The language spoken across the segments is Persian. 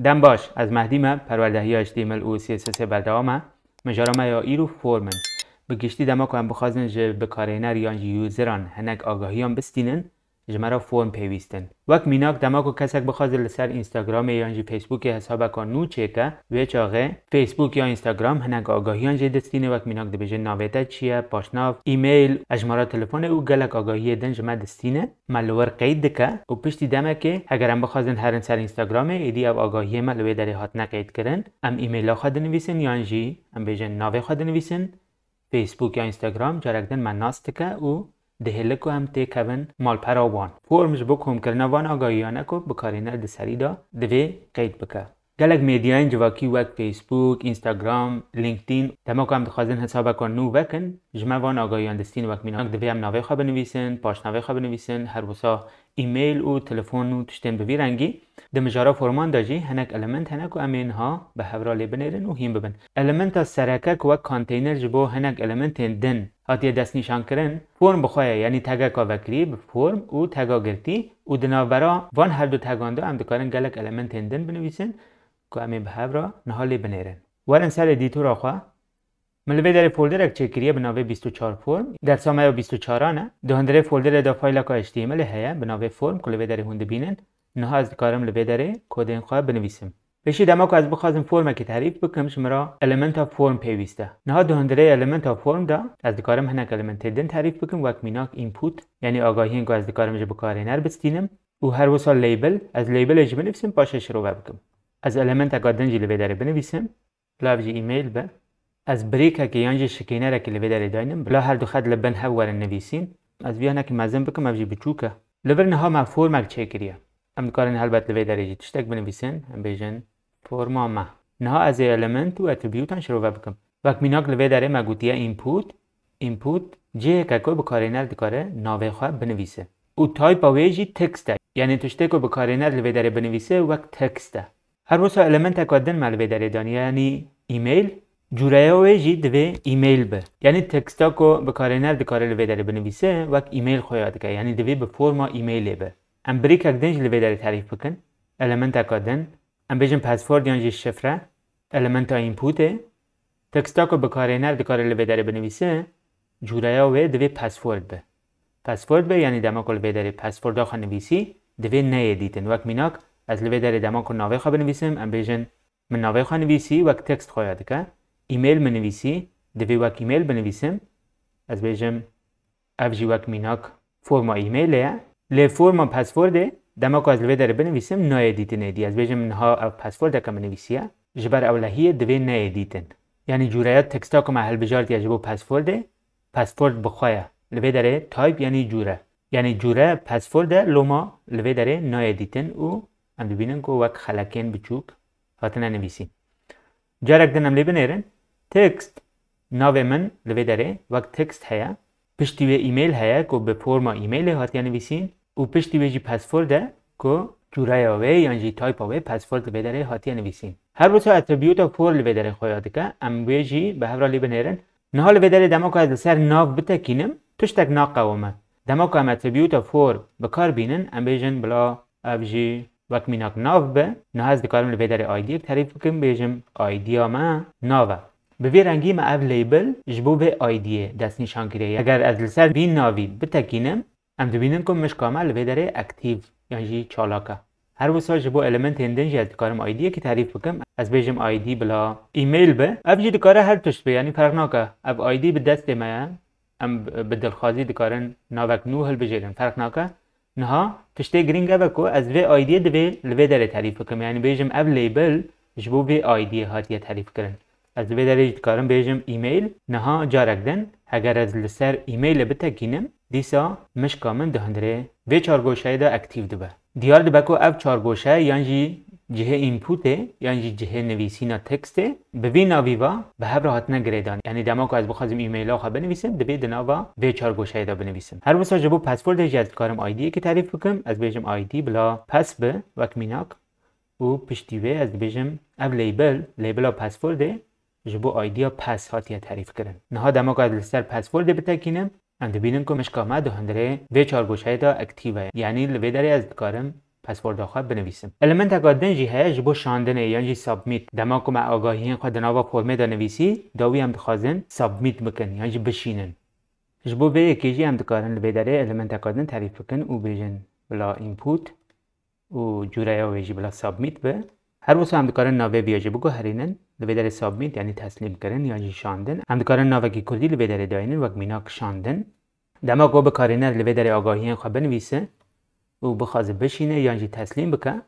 دم باش از مهدی ما پروردهی HTML و CSS بردهامه مجارمه یا ایرو فورمن بگشتی دما که هم بخوازن جه بکارینر یا یوزران هنگ آگاهیان بستینن جمرا فرم پیوستن وقت میناک دما که کسک بخواز لسر اینستاگرام یا فیسبوک حساب کن نو چیکه و چاقه فیسبوک یا اینستاگرام هنگ آگاهیان جه دستینه وقت میناک دبیجه ناویده چیه پاشناف ایمیل اجمارا تلفن او گلک آگاهی دن جمع دستینه ملور قید دکه و پشتی دمه که اگر هم بخوازن هرن سر اینستاگرام ایدی او آگاهی ملوی داری هات نقید کرن ام ایمیل خود نویسن یا جی ام بیجه ناوی خود نویسن فیسبوک یا اینستاگرام جارکدن من ناستکه او دهلکو هم تکون مال پراوان فرمش بکم کرنا وان آگاهیانه کو بکارینر دسری دا دوی قید بکه گلک میدیاین جواکی وقت فیسبوک اینستاگرام لینکدین تما کو هم دخوازن حساب کن نو وکن جمع وان آگاهیان دستین وقت میناک دوی هم ناوی خواه بنویسن پاش ناوی خواه بنویسن هر وسا ایمیل و تلفن و تشتین بوی رنگی دمجارا فرمان داجی هنک المنت هنک و امین ها به هفرالی بنیرن و هیم ببن المنت سرکک و کانتینر جبو هنک المنت دن هاتی دست نشان کرن فرم بخواه یعنی تگا کاوکری به فرم و تگا گرتی و دنابرا وان هر دو تگانده هم دکارن گلک المنت دن بنویسن که امین به هفرا نهالی بنیرن ورن سر ادیتور آخواه ملوی در فولدر اک چکریه بناوی 24 فرم در سامه 24 نه دهندره فولدر دا فایل کا HTML هیا بناوی فرم کلوی در هوند بینن نه از کارم لوی در کد این خواه بنویسم بشی دما که از بخوازم فرم که تعریف بکنمش مرا element of فرم پیوسته نه دهندره element of فرم دا از کارم هنک element دن تعریف بکنم وقت میناک اینپوت یعنی آگاهی که از کارم جو بکارینر بستینم و هر وسال لیبل از لیبل اج بنویسم پاشش رو بکنم از element اگادن جی لوی در بنویسم لاوی ایمیل به از بریک که یانجی شکینه که لبه داره داینم بلا هر دو خد لبن ها ورن نویسین از بیانه که مزن بکم افجی بچوکه لبرن ها ما فرمک چکریه ام دکارن هلبت لبه داره جی تشتک بنویسین ام بیجن فرما ما نها از ایلمنت و اتریبیوتان شروع بکم وقت میناک لبه داره مگوتیه اینپوت جه که که بکارینر دکاره ناوی خواه بنویسه او تایپ آویجی تکسته یعنی تشتک بکارینر لبه داره بنویسه وقت تکسته هر وسا المنت اکادن ما لبه داره دانی یعنی ایمیل جورایی ویجی دوی ایمیل به یعنی تکستا کو بکارینر دکاره لوی داره بنویسه وقت ایمیل خویاد که یعنی دوی به فرما ایمیل به ام بریک اکدنج لوی داره تعریف بکن المنت اکادن ام بیجن پاسورد یانجی شفره المنت اینپوته تکستا کو بکارینر دکاره لوی داره بنویسه جورایی وی دوی پاسورد به یعنی دما کو لوی داره پاسورد آخر نویسی دوی نه دیتن وقت میناک از لوی داره دما کو ناوی خواه بنویسم ام بیجن من ناوی خواه نویسی وقت تکست خویاد که ایمیل منویسی دوی وک ایمیل بنویسم از بیجم افجی وک میناک فرما ایمیله لی فرما پاسورده دما که از لوی داره بنویسم نه ادیتن ادی از بیجم نها او پاسورد که منویسیه جبر اولهیه دوی نه ادیتن یعنی جورایات تکستا که محل بجارت یجبو پاسورد بخواه لوی داره تایپ یعنی جوره پاسورد لوما لوی داره نه ادیتن او ام ببینن که وک خلکین بچوک هاتنه نویسیم جارک دنم لی بنیرن تکست ناو من لوی داره وقت تکست هیا پشتی و ایمیل هیا که به فرما ایمیل هاتی نویسین و پشتی و جی پاسورده که جورای آوه یعنی تایپ آوه پاسورد لوی داره هاتی نویسین هر بسا اتریبیوت و فور لوی داره خویاده که ام ویجی به هفرا لی بنیرن نها لوی داره دما که از سر ناو بتکینم تشتک ناق قوامه دما که ام اتریبیوت و فور بکار بینن ام بیجن بلا افجی وقت میناک ناو به نه از دکارم لوی داره آیدی تعریف بکنم بیجم آیدی ما ناوه به وی رنگی ما اف لیبل جبو به آیدیه دست نشان کریه اگر از لسر بین ناوی بتکینم ام دبینن کم مش کامل لوی داره اکتیو یعنی چالاکه هر وسا جبو المنت هندن جه دکارم آیدیه که تعریف بکنم از بیجم آیدی بلا ایمیل به اف جی دکاره هر تشت به یعنی فرق ناکه اف آیدی به دست ما ام بدلخوازی دکارن ناوک نو هل بجیرن فرق ناکه نها تشتی گرینگ اوکو از وی آیدی دوی لوی داره تعریف کنم یعنی بیجم اف لیبل جبو وی آیدی هاتیه تعریف کرن از وی داره کارم بیجم ایمیل نها جارکدن اگر از لسر ایمیل بتکینم دیسا مش کامن دهندره وی چارگوشه دا اکتیو دوبه دیار دوبه که اف چارگوشه یعنی جهه اینپوته یعنی جهه نویسینا تکسته به وی ناویوا به هر راحت نگریدان یعنی دما که از بخوازم ایمیل ها بنویسم دوی دناوا وی چارگوشه دا بنویسم هر وسا جبو پاسورد از کارم آیدی که تعریف بکنم از بیجم آیدی بلا پس به وک میناک و پشتی وی از بیجم اف لیبل ها پاسورده جبو آیدی ها پس هاتیه تعریف کرن نها دما که از لسر پاسورد بتکینم ام دبینم که مشکامه دهندره وی چارگوشه دا اکتیوه یعنی لوی داره از کارم پسورد خود بنویسم. المنت اگادن جی هست جبو شاندنه یعنی جی سابمیت دما که ما آگاهی خود نوا فرمه دا نویسی داوی هم دخوازن سابمیت بکن یعنی جی بشینن. جبو به یکی جی هم دکارن لبیداره المنت اگادن تعریف بکن و بیجن بلا اینپوت و جوره یا ویجی بلا سابمیت به هر وسو هم دکارن ناوه بیاجه بگو هرینن لبیداره سابمیت یعنی تسلیم کردن یعنی شاندن هم دکارن ناوه کی کلی لبیداره داینن وقت میناک شاندن دما که بکارینه لبیداره آگاهی خود بنویسه و بخوازه بشینه یعنی تسلیم بکه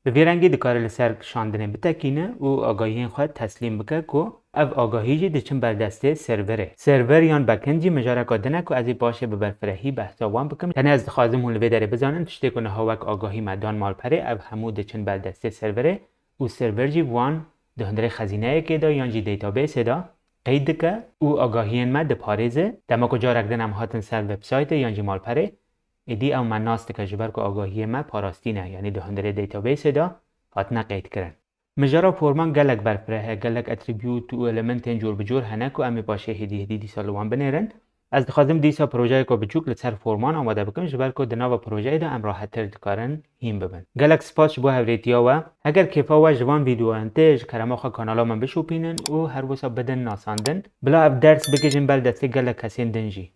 به ویرنگی دکار لسر شاندنه بتکینه و آگاهی خود تسلیم بکه که او آگاهی جی دچن بر دسته سروره سرور یان بکن جی مجاره کدنه که از باشه به برفرهی بحثاوان بکم یعنی از خازم هون لوی داره بزانن تشته کنه هاوک آگاهی مدان مال پره او همو دچن بر دسته سروره و سرور جی وان دهندره خزینه که دا یان جی دیتابیس دا قید که او آگاهی مد پارزه دما کجا رکدن هم هاتن سر وبسایت یان جی مال پره ایدی او مناست که جبر که آگاهی ما پاراستینه یعنی دهندره دیتابیس دا هاتنا قید کرن مجرا فورمان گلک برفره گلک اتریبیوت و المنت جور بجور هنک و امی باشه هدی سالوان بنیرن از دخوازم دیسا پروژه که بچوک لسر فورمان آماده بکن جبر که دناو پروژه دا ام راحت تر دکارن هیم ببن گلک سپاس بو هوریتیا و اگر کیفا و جوان ویدیو انتج کرماخا کانالا من بشوپینن و هر وسا بدن ناساندن بلا اف درس بکشن بل دسته گلک کسین دنجی